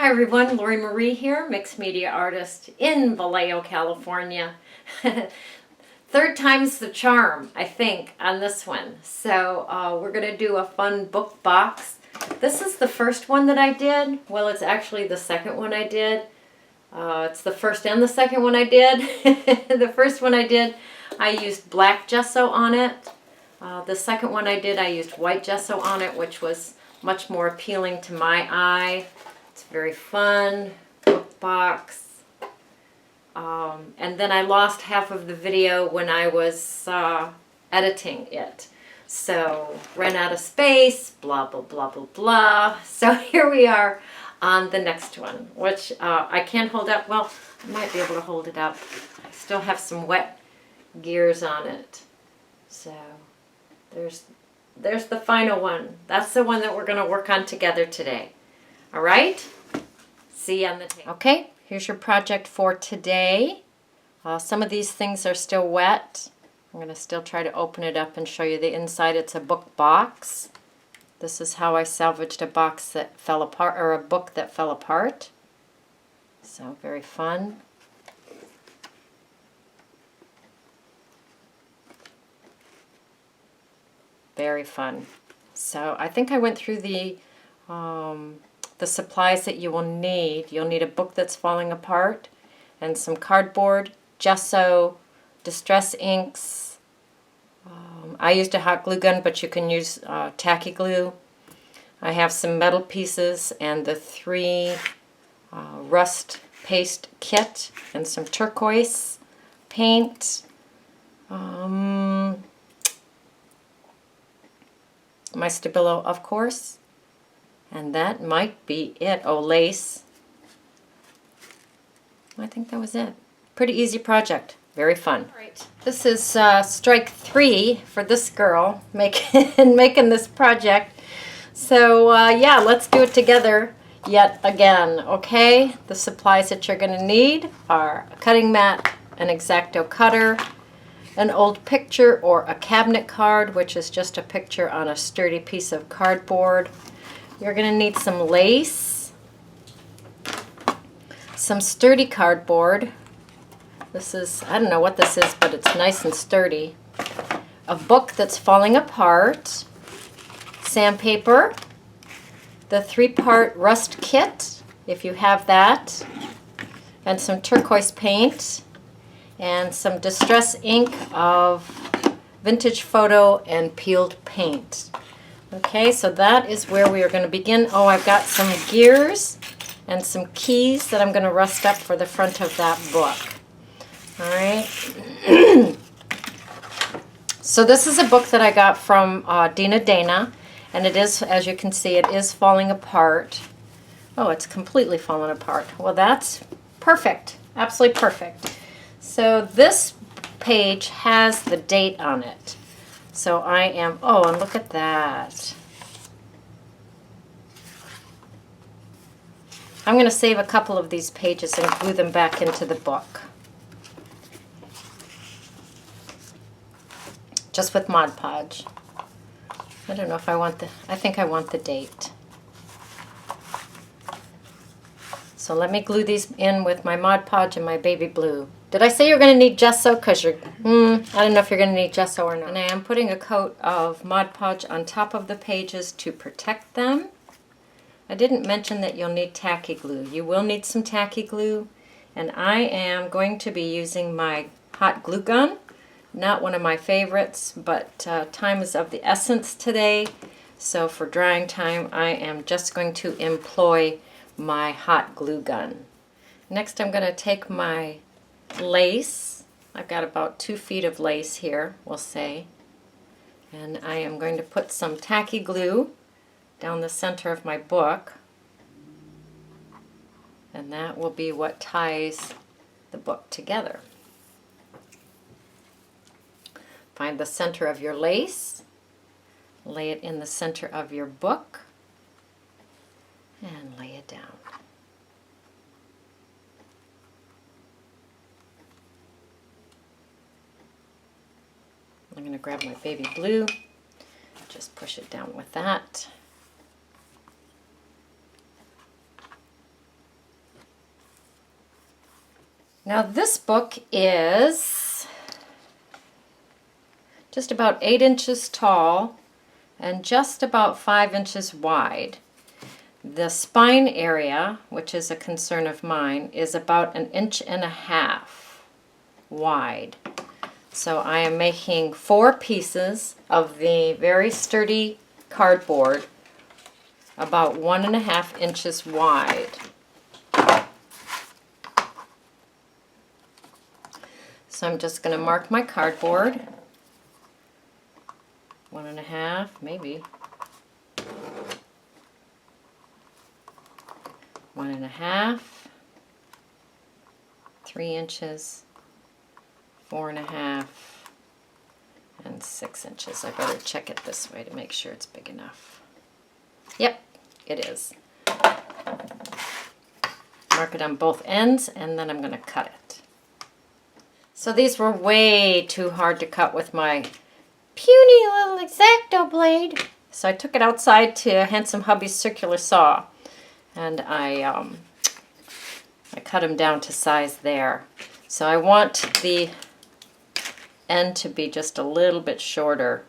Hi everyone, Lori Marie here, mixed media artist in Vallejo, California. Third time's the charm, I think, on this one. So we're going to do a fun book box. This is the first one that I did. Well, it's actually the second one I did. It's the first and the second one I did. The first one I did, I used black gesso on it. The second one I did, I used white gesso on it, which was much more appealing to my eye. It's very fun book box. And then I lost half of the video when I was editing it. So ran out of space, blah, blah, blah, blah, blah. So here we are on the next one, which I can't hold up. Well, I might be able to hold it up. I still have some wet gears on it. So there's the final one. That's the one that we're going to work on together today. All right? See you on the table. Okay, here's your project for today. Some of these things are still wet. I'm going to still try to open it up and show you the inside. It's a book box. This is how I salvaged a box that fell apart, or a book that fell apart. So very fun. Very fun. So I think I went through the supplies that you will need. You'll need a book that's falling apart and some cardboard, gesso, distress inks. I used a hot glue gun, but you can use tacky glue. I have some metal pieces and the 3 rust paste kit and some turquoise paint. My Stabilo, of course. And that might be it. Oh, lace. I think that was it. Pretty easy project. Very fun. All right. This is strike 3 for this girl making this project. So yeah, let's do it together yet again, okay? The supplies that you're going to need are a cutting mat, an X-Acto cutter, an old picture or a cabinet card, which is just a picture on a sturdy piece of cardboard. You're going to need some lace, some sturdy cardboard. This is, I don't know what this is, but it's nice and sturdy. A book that's falling apart, sandpaper, the 3-part rust kit, if you have that, and some turquoise paint, and some distress ink of vintage photo and peeled paint. Okay, so that is where we are going to begin. Oh, I've got some gears and some keys that I'm going to rust up for the front of that book. All right. So this is a book that I got from Dana, and it is, as you can see, it is falling apart. Oh, it's completely fallen apart. Well, that's perfect. Absolutely perfect. So this page has the date on it. So I am, oh, and look at that. I'm going to save a couple of these pages and glue them back into the book. Just with Mod Podge. I don't know if I want I think I want the date. So let me glue these in with my Mod Podge and my baby blue. Did I say you're going to need gesso? Because you're, I don't know if you're going to need gesso or not. And I am putting a coat of Mod Podge on top of the pages to protect them. I didn't mention that you'll need tacky glue. You will need some tacky glue. And I am going to be using my hot glue gun. Not one of my favorites, but time is of the essence today. So for drying time, I am just going to employ my hot glue gun. Next, I'm going to take my lace. I've got about 2 feet of lace here, we'll say. And I am going to put some tacky glue down the center of my book. And that will be what ties the book together. Find the center of your lace, lay it in the center of your book, and lay it down. I'm going to grab my baby blue, just push it down with that. Now this book is just about 8 inches tall and just about 5 inches wide. The spine area, which is a concern of mine, is about 1.5 inches wide. So I am making 4 pieces of the very sturdy cardboard about 1.5 inches wide. So I'm just going to mark my cardboard. 1.5, maybe. 1.5, 3 inches, 4.5, and 6 inches. I better check it this way to make sure it's big enough. Yep, it is. Mark it on both ends, and then I'm going to cut it. So these were way too hard to cut with my puny little X-Acto blade. So I took it outside to Handsome Hubby's circular saw, and I cut them down to size there. So I want the end to be just a little bit shorter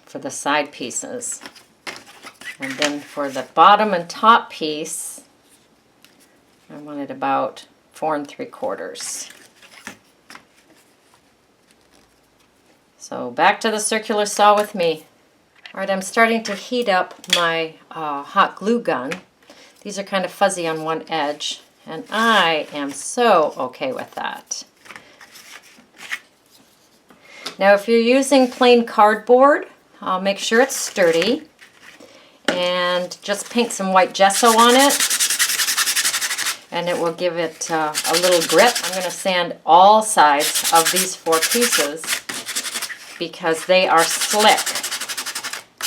for the side pieces. And then for the bottom and top piece, I want it about 4 3/4. So back to the circular saw with me. All right, I'm starting to heat up my hot glue gun. These are kind of fuzzy on one edge, and I am so okay with that. Now if you're using plain cardboard, make sure it's sturdy, and just paint some white gesso on it, and it will give it a little grip. I'm going to sand all sides of these 4 pieces because they are slick,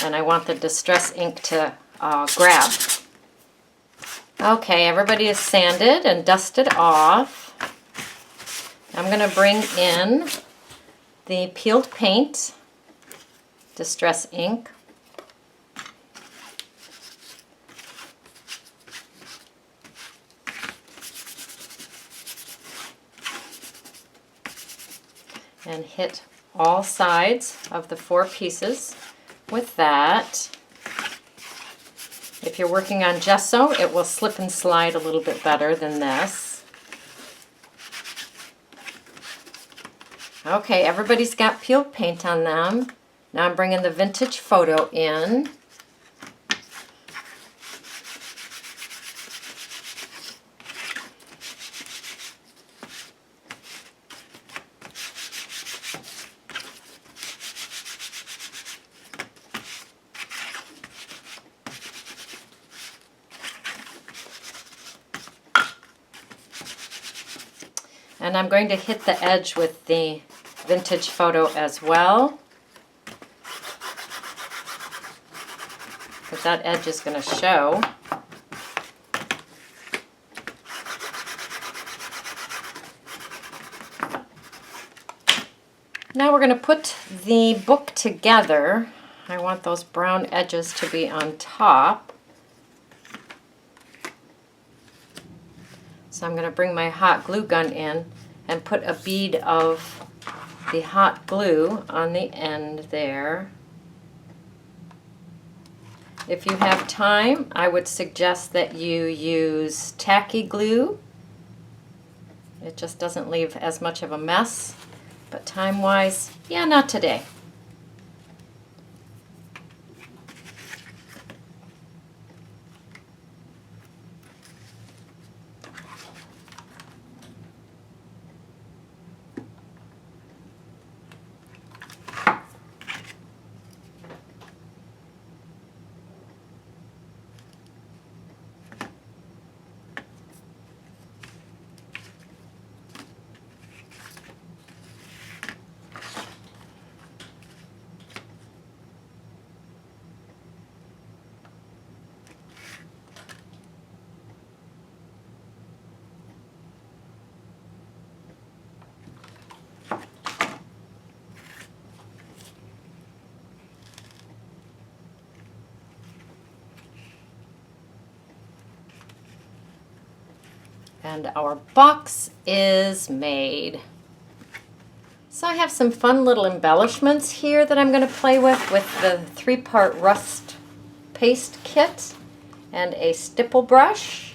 and I want the distress ink to grab. Okay, everybody is sanded and dusted off. I'm going to bring in the peeled paint, distress ink. And hit all sides of the 4 pieces with that. If you're working on gesso, it will slip and slide a little bit better than this. Okay, everybody's got peeled paint on them. Now I'm bringing the vintage photo in. And I'm going to hit the edge with the vintage photo as well, because that edge is going to show. Now we're going to put the book together. I want those brown edges to be on top. So I'm going to bring my hot glue gun in and put a bead of the hot glue on the end there. If you have time, I would suggest that you use tacky glue. It just doesn't leave as much of a mess, but time-wise, yeah, not today. And our box is made. So I have some fun little embellishments here that I'm going to play with the 3-part rust paste kit and a stipple brush.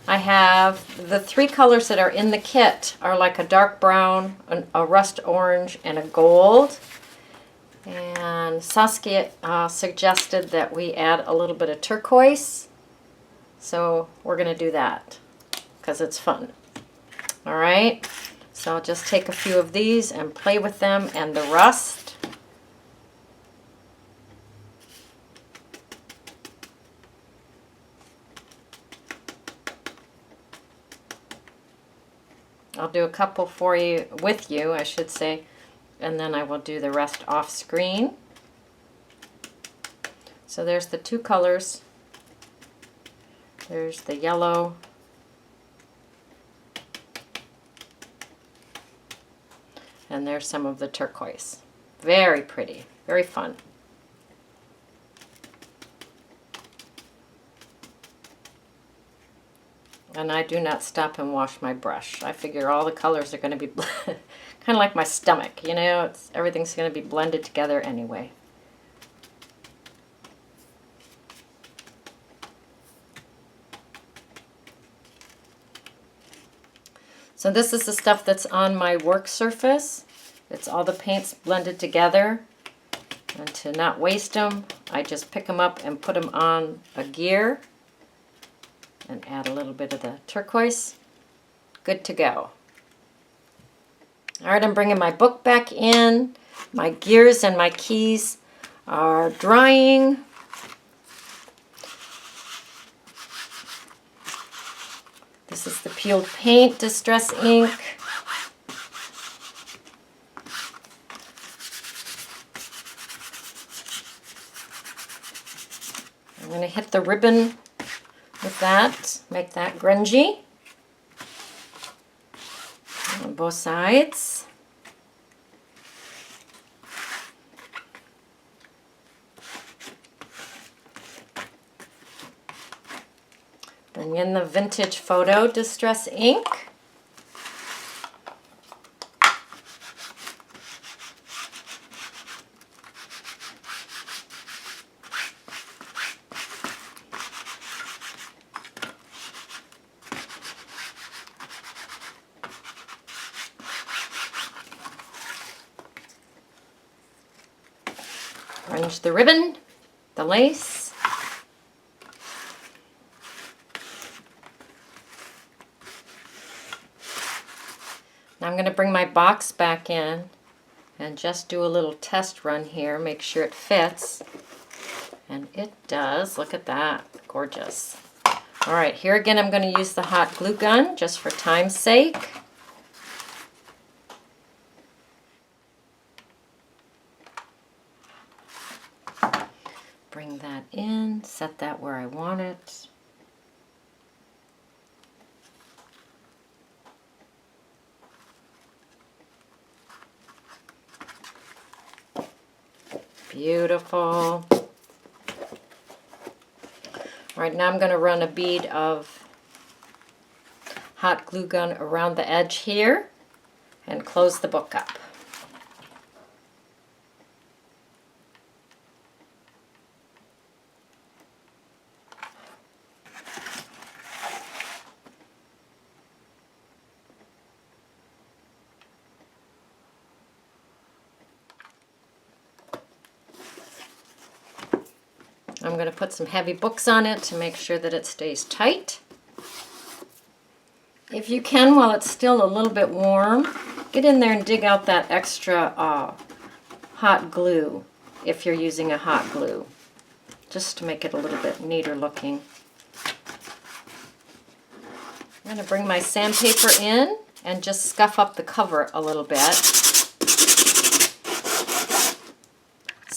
I have the 3 colors that are in the kit are like a dark brown, a rust orange, and a gold. And Saskia suggested that we add a little bit of turquoise. So we're going to do that because it's fun. All right. So I'll just take a few of these and play with them and the rust. I'll do a couple for you, with you, I should say, and then I will do the rest off screen. So there's the 2 colors. There's the yellow. And there's some of the turquoise. Very pretty, very fun. And I do not stop and wash my brush. I figure all the colors are going to be kind of like my stomach, you know, everything's going to be blended together anyway. So this is the stuff that's on my work surface. It's all the paints blended together. And to not waste them, I just pick them up and put them on a gear and add a little bit of the turquoise. Good to go. All right, I'm bringing my book back in. My gears and my keys are drying. This is the peeled paint distress ink. I'm going to hit the ribbon with that, make that grungy on both sides. Bring in the vintage photo distress ink. Grunge the ribbon, the lace. Now I'm going to bring my box back in and just do a little test run here, make sure it fits. And it does. Look at that. Gorgeous. All right, here again I'm going to use the hot glue gun just for time's sake. Bring that in, set that where I want it. Beautiful. All right, now I'm going to run a bead of hot glue gun around the edge here and close the book up. I'm going to put some heavy books on it to make sure that it stays tight. If you can, while it's still a little bit warm, get in there and dig out that extra hot glue if you're using a hot glue, just to make it a little bit neater looking. I'm going to bring my sandpaper in and just scuff up the cover a little bit.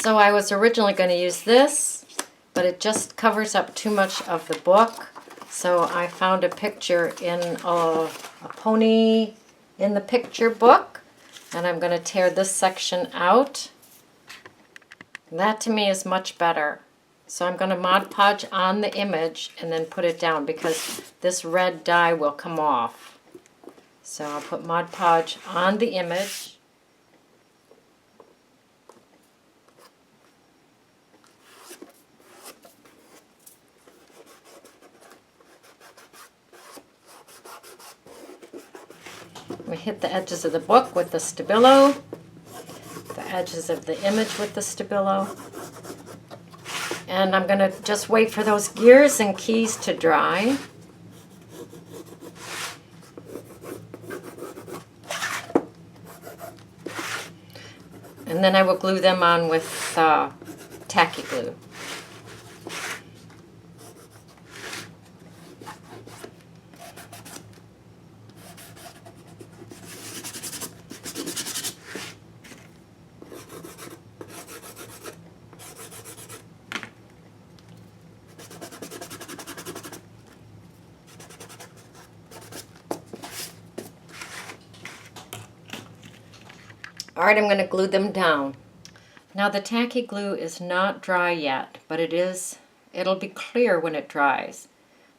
So I was originally going to use this, but it just covers up too much of the book. So I found a picture in a pony in the picture book, and I'm going to tear this section out. That to me is much better. So I'm going to Mod Podge on the image and then put it down because this red dye will come off. So I'll put Mod Podge on the image. We hit the edges of the book with the Stabilo, the edges of the image with the Stabilo. And I'm going to just wait for those gears and keys to dry. And then I will glue them on with tacky glue. Alright, I'm going to glue them down. Now the tacky glue is not dry yet, but it'll be clear when it dries.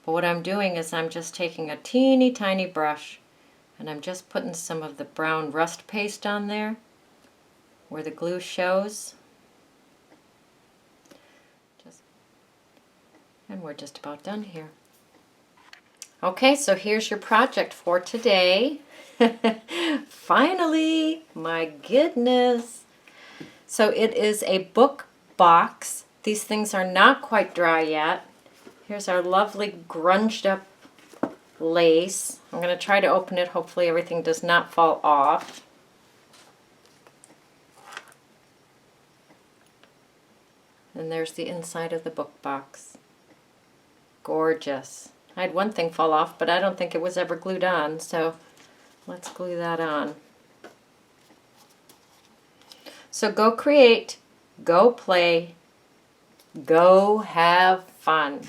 But what I'm doing is I'm just taking a teeny tiny brush and I'm just putting some of the brown rust paste on there where the glue shows. And we're just about done here. Okay, so here's your project for today. Finally, my goodness. So it is a book box. These things are not quite dry yet. Here's our lovely grunged up lace. I'm going to try to open it. Hopefully everything does not fall off. And there's the inside of the book box. Gorgeous. I had one thing fall off, but I don't think it was ever glued on, so let's glue that on. So go create, go play, go have fun.